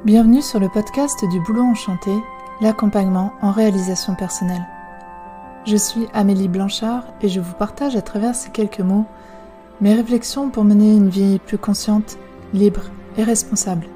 Bienvenue sur le podcast du Boulot Enchanté, l'accompagnement en réalisation personnelle. Je suis Amélie Blanchard et je vous partage à travers ces quelques mots mes réflexions pour mener une vie plus consciente, libre et responsable.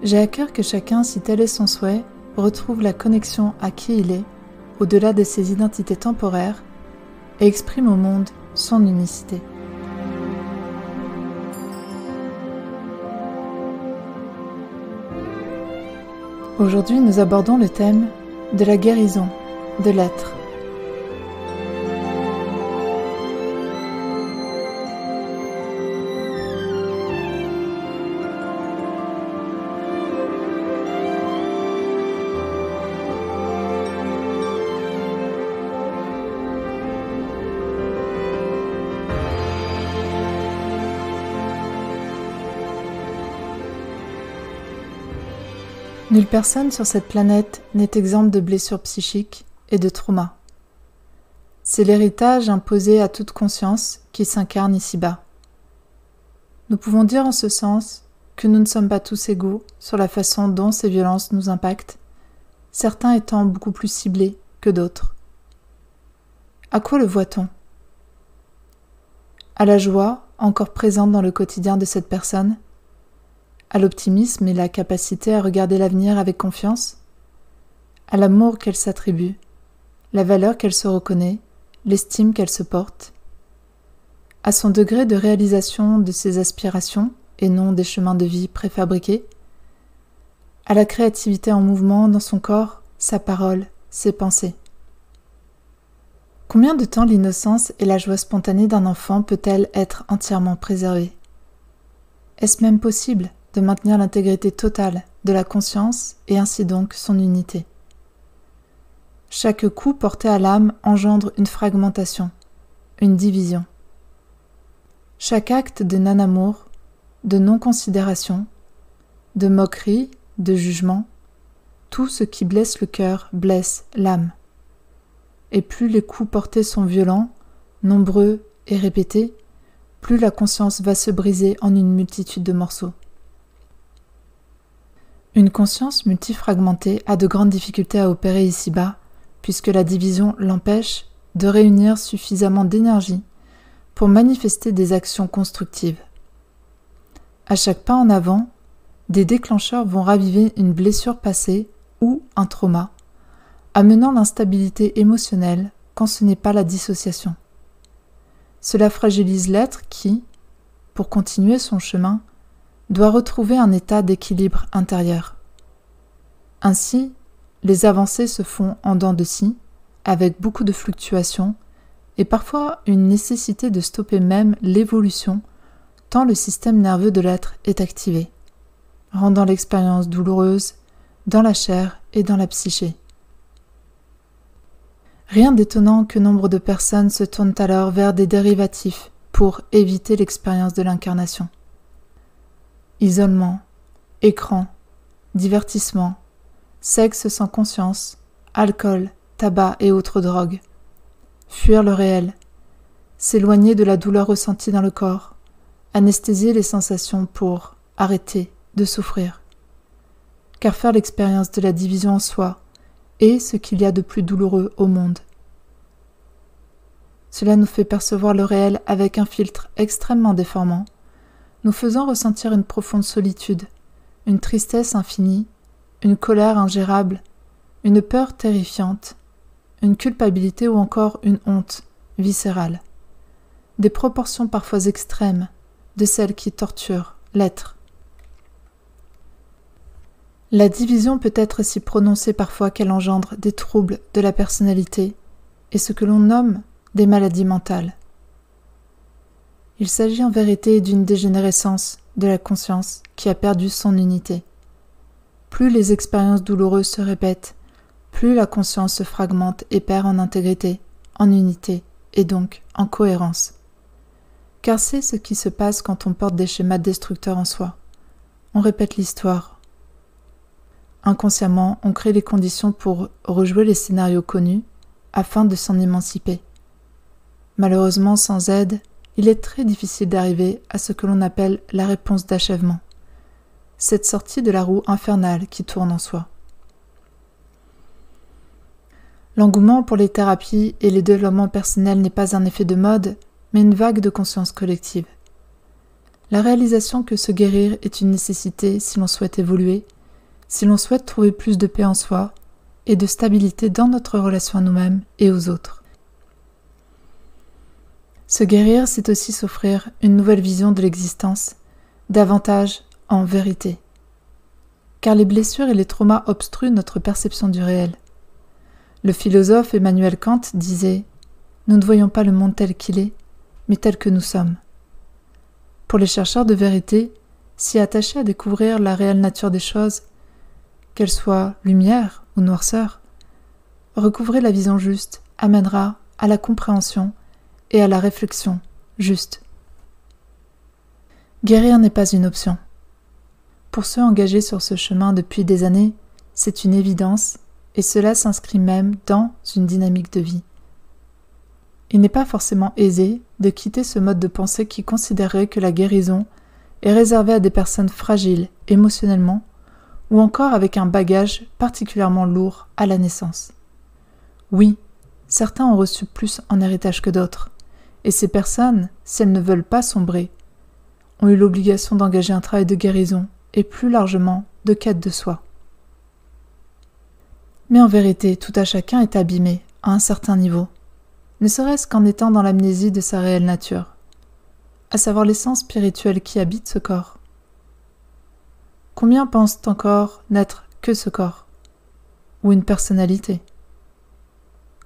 J'ai à cœur que chacun, si tel est son souhait, retrouve la connexion à qui il est, au-delà de ses identités temporaires, et exprime au monde son unicité. Aujourd'hui, nous abordons le thème de la guérison de l'être. Nulle personne sur cette planète n'est exempte de blessures psychiques et de traumas. C'est l'héritage imposé à toute conscience qui s'incarne ici-bas. Nous pouvons dire en ce sens que nous ne sommes pas tous égaux sur la façon dont ces violences nous impactent, certains étant beaucoup plus ciblés que d'autres. À quoi le voit-on ? À la joie encore présente dans le quotidien de cette personne ? À l'optimisme et la capacité à regarder l'avenir avec confiance, à l'amour qu'elle s'attribue, la valeur qu'elle se reconnaît, l'estime qu'elle se porte, à son degré de réalisation de ses aspirations et non des chemins de vie préfabriqués, à la créativité en mouvement dans son corps, sa parole, ses pensées. Combien de temps l'innocence et la joie spontanée d'un enfant peut-elle être entièrement préservée ? Est-ce même possible de maintenir l'intégrité totale de la conscience et ainsi donc son unité. Chaque coup porté à l'âme engendre une fragmentation, une division. Chaque acte de non-amour, de non-considération, de moquerie, de jugement, tout ce qui blesse le cœur blesse l'âme. Et plus les coups portés sont violents, nombreux et répétés, plus la conscience va se briser en une multitude de morceaux. Une conscience multifragmentée a de grandes difficultés à opérer ici-bas, puisque la division l'empêche de réunir suffisamment d'énergie pour manifester des actions constructives. À chaque pas en avant, des déclencheurs vont raviver une blessure passée ou un trauma, amenant l'instabilité émotionnelle quand ce n'est pas la dissociation. Cela fragilise l'être qui, pour continuer son chemin, doit retrouver un état d'équilibre intérieur. Ainsi, les avancées se font en dents de scie, avec beaucoup de fluctuations, et parfois une nécessité de stopper même l'évolution, tant le système nerveux de l'être est activé, rendant l'expérience douloureuse dans la chair et dans la psyché. Rien d'étonnant que nombre de personnes se tournent alors vers des dérivatifs pour éviter l'expérience de l'incarnation. Isolement, écran, divertissement, sexe sans conscience, alcool, tabac et autres drogues. Fuir le réel, s'éloigner de la douleur ressentie dans le corps, anesthésier les sensations pour arrêter de souffrir. Car faire l'expérience de la division en soi est ce qu'il y a de plus douloureux au monde. Cela nous fait percevoir le réel avec un filtre extrêmement déformant, nous faisant ressentir une profonde solitude, une tristesse infinie, une colère ingérable, une peur terrifiante, une culpabilité ou encore une honte viscérale. Des proportions parfois extrêmes de celles qui torturent l'être. La division peut être si prononcée parfois qu'elle engendre des troubles de la personnalité et ce que l'on nomme des maladies mentales. Il s'agit en vérité d'une dégénérescence de la conscience qui a perdu son unité. Plus les expériences douloureuses se répètent, plus la conscience se fragmente et perd en intégrité, en unité et donc en cohérence. Car c'est ce qui se passe quand on porte des schémas destructeurs en soi. On répète l'histoire. Inconsciemment, on crée les conditions pour rejouer les scénarios connus afin de s'en émanciper. Malheureusement, sans aide, il est très difficile d'arriver à ce que l'on appelle la réponse d'achèvement, cette sortie de la roue infernale qui tourne en soi. L'engouement pour les thérapies et les développements personnels n'est pas un effet de mode, mais une vague de conscience collective. La réalisation que se guérir est une nécessité si l'on souhaite évoluer, si l'on souhaite trouver plus de paix en soi et de stabilité dans notre relation à nous-mêmes et aux autres. Se guérir, c'est aussi s'offrir une nouvelle vision de l'existence, davantage en vérité. Car les blessures et les traumas obstruent notre perception du réel. Le philosophe Emmanuel Kant disait « Nous ne voyons pas le monde tel qu'il est, mais tel que nous sommes ». Pour les chercheurs de vérité, s'y attacher à découvrir la réelle nature des choses, qu'elles soient lumière ou noirceur, recouvrer la vision juste amènera à la compréhension et à la réflexion juste. Guérir n'est pas une option. Pour ceux engagés sur ce chemin depuis des années, c'est une évidence et cela s'inscrit même dans une dynamique de vie. Il n'est pas forcément aisé de quitter ce mode de pensée qui considérerait que la guérison est réservée à des personnes fragiles émotionnellement ou encore avec un bagage particulièrement lourd à la naissance. Oui, certains ont reçu plus en héritage que d'autres, et ces personnes, si elles ne veulent pas sombrer, ont eu l'obligation d'engager un travail de guérison et plus largement de quête de soi. Mais en vérité, tout à chacun est abîmé à un certain niveau, ne serait-ce qu'en étant dans l'amnésie de sa réelle nature, à savoir l'essence spirituelle qui habite ce corps. Combien pensent encore n'être que ce corps, ou une personnalité?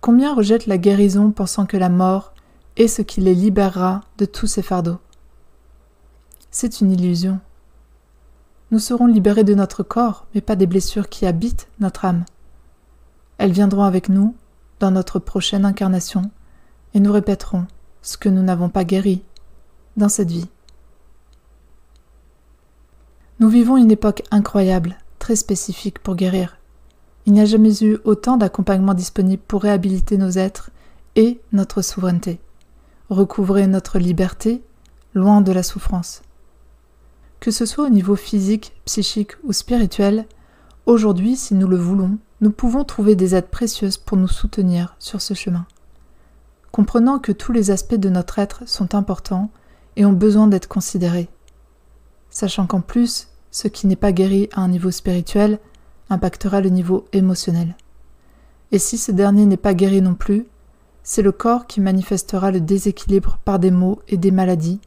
Combien rejettent la guérison pensant que la mort est ce qui les libérera de tous ces fardeaux? C'est une illusion. Nous serons libérés de notre corps, mais pas des blessures qui habitent notre âme. Elles viendront avec nous dans notre prochaine incarnation et nous répéterons ce que nous n'avons pas guéri dans cette vie. Nous vivons une époque incroyable, très spécifique pour guérir. Il n'y a jamais eu autant d'accompagnement disponible pour réhabiliter nos êtres et notre souveraineté, recouvrer notre liberté, loin de la souffrance. Que ce soit au niveau physique, psychique ou spirituel, aujourd'hui, si nous le voulons, nous pouvons trouver des aides précieuses pour nous soutenir sur ce chemin. Comprenant que tous les aspects de notre être sont importants et ont besoin d'être considérés. Sachant qu'en plus, ce qui n'est pas guéri à un niveau spirituel impactera le niveau émotionnel. Et si ce dernier n'est pas guéri non plus, c'est le corps qui manifestera le déséquilibre par des maux et des maladies,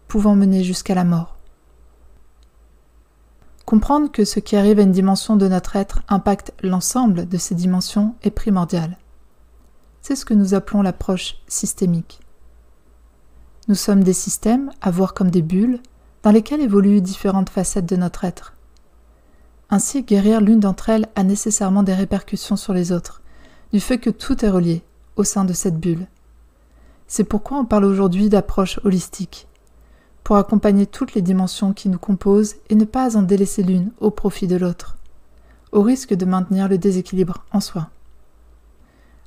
pouvant mener jusqu'à la mort. Comprendre que ce qui arrive à une dimension de notre être impacte l'ensemble de ces dimensions est primordial. C'est ce que nous appelons l'approche systémique. Nous sommes des systèmes à voir comme des bulles dans lesquelles évoluent différentes facettes de notre être. Ainsi, guérir l'une d'entre elles a nécessairement des répercussions sur les autres, du fait que tout est relié au sein de cette bulle. C'est pourquoi on parle aujourd'hui d'approche holistique, pour accompagner toutes les dimensions qui nous composent et ne pas en délaisser l'une au profit de l'autre, au risque de maintenir le déséquilibre en soi.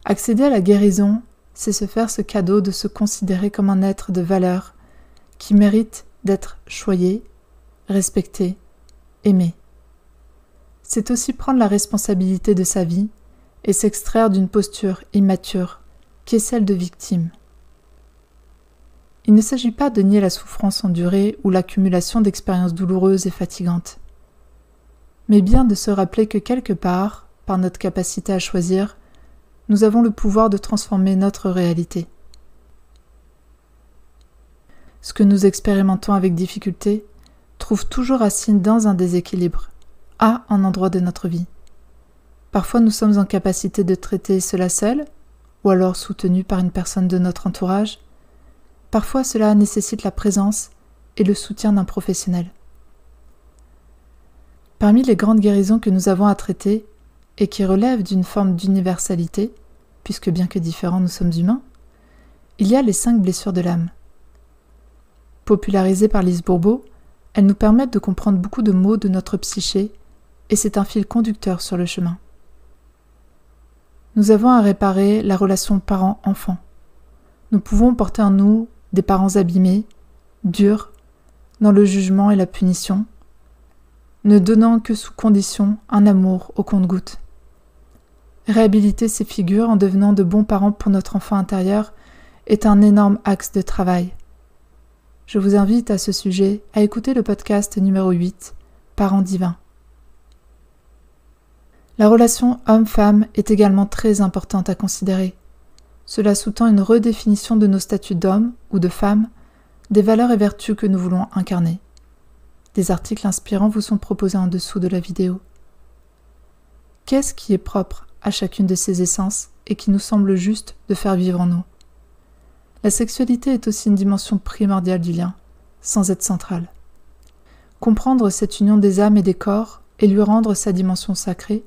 Accéder à la guérison, c'est se faire ce cadeau de se considérer comme un être de valeur qui mérite d'être choyé, respecté, aimé. C'est aussi prendre la responsabilité de sa vie et s'extraire d'une posture immature qui est celle de victime. Il ne s'agit pas de nier la souffrance endurée ou l'accumulation d'expériences douloureuses et fatigantes, mais bien de se rappeler que quelque part, par notre capacité à choisir, nous avons le pouvoir de transformer notre réalité. Ce que nous expérimentons avec difficulté trouve toujours racine dans un déséquilibre, à un endroit de notre vie. Parfois nous sommes en capacité de traiter cela seul, ou alors soutenus par une personne de notre entourage. Parfois cela nécessite la présence et le soutien d'un professionnel. Parmi les grandes guérisons que nous avons à traiter, et qui relèvent d'une forme d'universalité, puisque bien que différents nous sommes humains, il y a les 5 blessures de l'âme. Popularisées par Lise Bourbeau, elles nous permettent de comprendre beaucoup de mots de notre psyché, et c'est un fil conducteur sur le chemin. Nous avons à réparer la relation parent-enfant. Nous pouvons porter en nous des parents abîmés, durs, dans le jugement et la punition, ne donnant que sous condition un amour au compte-gouttes. Réhabiliter ces figures en devenant de bons parents pour notre enfant intérieur est un énorme axe de travail. Je vous invite à ce sujet à écouter le podcast numéro 8, Parents divins. La relation homme-femme est également très importante à considérer. Cela sous-tend une redéfinition de nos statuts d'homme ou de femme, des valeurs et vertus que nous voulons incarner. Des articles inspirants vous sont proposés en dessous de la vidéo. Qu'est-ce qui est propre à chacune de ces essences et qui nous semble juste de faire vivre en nous? La sexualité est aussi une dimension primordiale du lien, sans être centrale. Comprendre cette union des âmes et des corps et lui rendre sa dimension sacrée,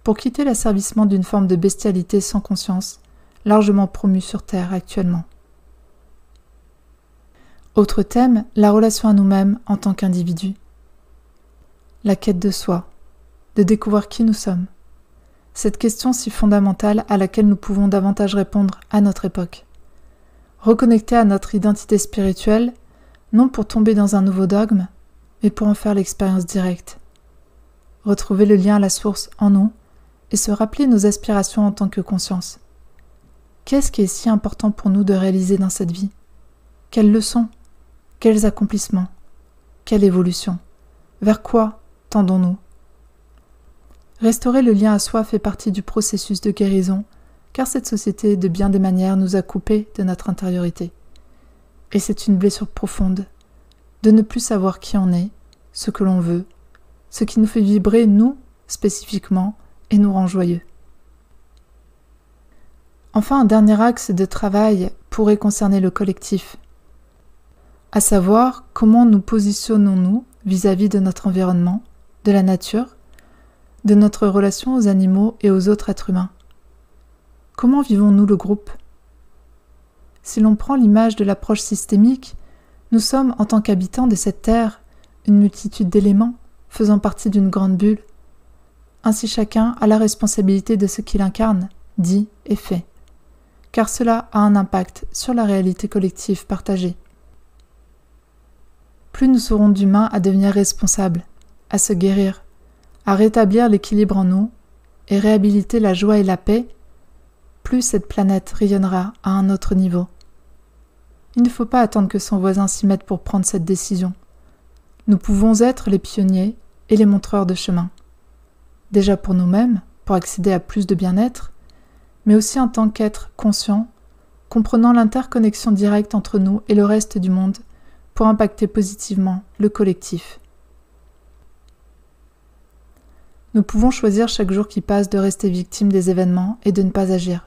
pour quitter l'asservissement d'une forme de bestialité sans conscience, largement promue sur Terre actuellement. Autre thème, la relation à nous-mêmes en tant qu'individus. La quête de soi, de découvrir qui nous sommes. Cette question si fondamentale à laquelle nous pouvons davantage répondre à notre époque. Reconnecter à notre identité spirituelle, non pour tomber dans un nouveau dogme, mais pour en faire l'expérience directe. Retrouver le lien à la source en nous et se rappeler nos aspirations en tant que conscience. Qu'est-ce qui est si important pour nous de réaliser dans cette vie? Quelles leçons? Quels accomplissements? Quelle évolution? Vers quoi tendons-nous? Restaurer le lien à soi fait partie du processus de guérison, car cette société, de bien des manières, nous a coupés de notre intériorité. Et c'est une blessure profonde, de ne plus savoir qui on est, ce que l'on veut, ce qui nous fait vibrer, nous, spécifiquement, et nous rend joyeux. Enfin, un dernier axe de travail pourrait concerner le collectif, à savoir comment nous positionnons-nous vis-à-vis de notre environnement, de la nature, de notre relation aux animaux et aux autres êtres humains. Comment vivons-nous le groupe? Si l'on prend l'image de l'approche systémique, nous sommes, en tant qu'habitants de cette terre, une multitude d'éléments faisant partie d'une grande bulle. Ainsi chacun a la responsabilité de ce qu'il incarne, dit et fait, car cela a un impact sur la réalité collective partagée. Plus nous serons d'humains à devenir responsables, à se guérir, à rétablir l'équilibre en nous et réhabiliter la joie et la paix, plus cette planète rayonnera à un autre niveau. Il ne faut pas attendre que son voisin s'y mette pour prendre cette décision. Nous pouvons être les pionniers et les montreurs de chemin. Déjà pour nous-mêmes, pour accéder à plus de bien-être, mais aussi en tant qu'êtres conscients, comprenant l'interconnexion directe entre nous et le reste du monde pour impacter positivement le collectif. Nous pouvons choisir chaque jour qui passe de rester victimes des événements et de ne pas agir.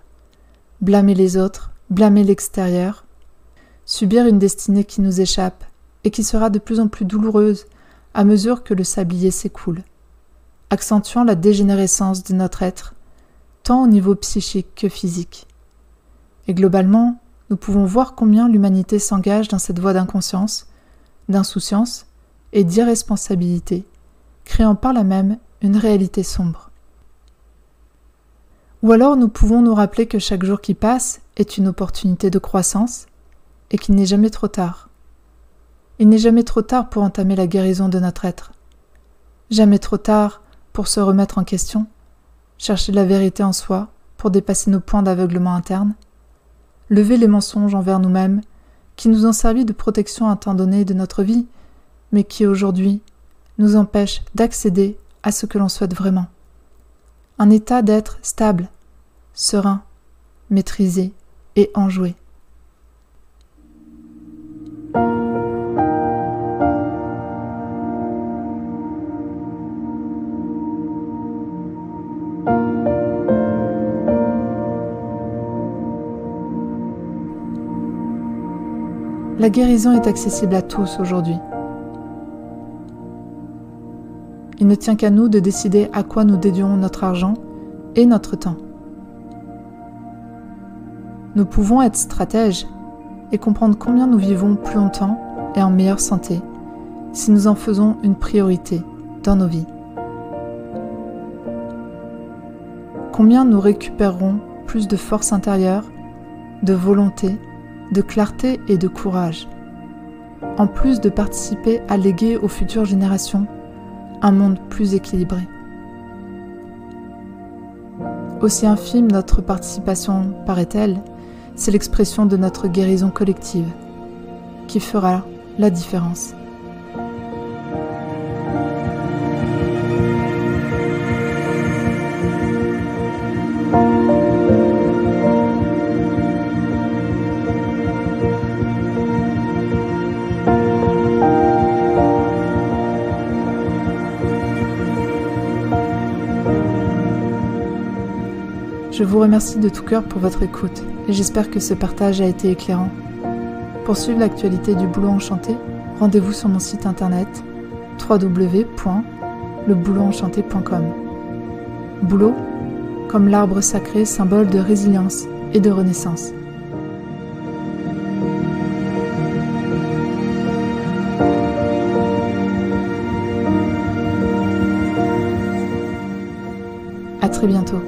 Blâmer les autres, blâmer l'extérieur, subir une destinée qui nous échappe et qui sera de plus en plus douloureuse à mesure que le sablier s'écoule, accentuant la dégénérescence de notre être, tant au niveau psychique que physique. Et globalement, nous pouvons voir combien l'humanité s'engage dans cette voie d'inconscience, d'insouciance et d'irresponsabilité, créant par là même une réalité sombre. Ou alors nous pouvons nous rappeler que chaque jour qui passe est une opportunité de croissance et qu'il n'est jamais trop tard. Il n'est jamais trop tard pour entamer la guérison de notre être. Jamais trop tard pour se remettre en question, chercher la vérité en soi pour dépasser nos points d'aveuglement interne, lever les mensonges envers nous-mêmes qui nous ont servi de protection à un temps donné de notre vie, mais qui aujourd'hui nous empêchent d'accéder à ce que l'on souhaite vraiment. Un état d'être stable, serein, maîtrisé et enjoué. La guérison est accessible à tous aujourd'hui. Il ne tient qu'à nous de décider à quoi nous dédions notre argent et notre temps. Nous pouvons être stratèges et comprendre combien nous vivons plus longtemps et en meilleure santé si nous en faisons une priorité dans nos vies. Combien nous récupérerons plus de force intérieure, de volonté, de clarté et de courage, en plus de participer à léguer aux futures générations un monde plus équilibré. Aussi infime notre participation paraît-elle, c'est l'expression de notre guérison collective qui fera la différence. Je vous remercie de tout cœur pour votre écoute et j'espère que ce partage a été éclairant. Pour suivre l'actualité du Boulot Enchanté, rendez-vous sur mon site internet www.leboulotenchanté.com. Boulot, comme l'arbre sacré, symbole de résilience et de renaissance. À très bientôt.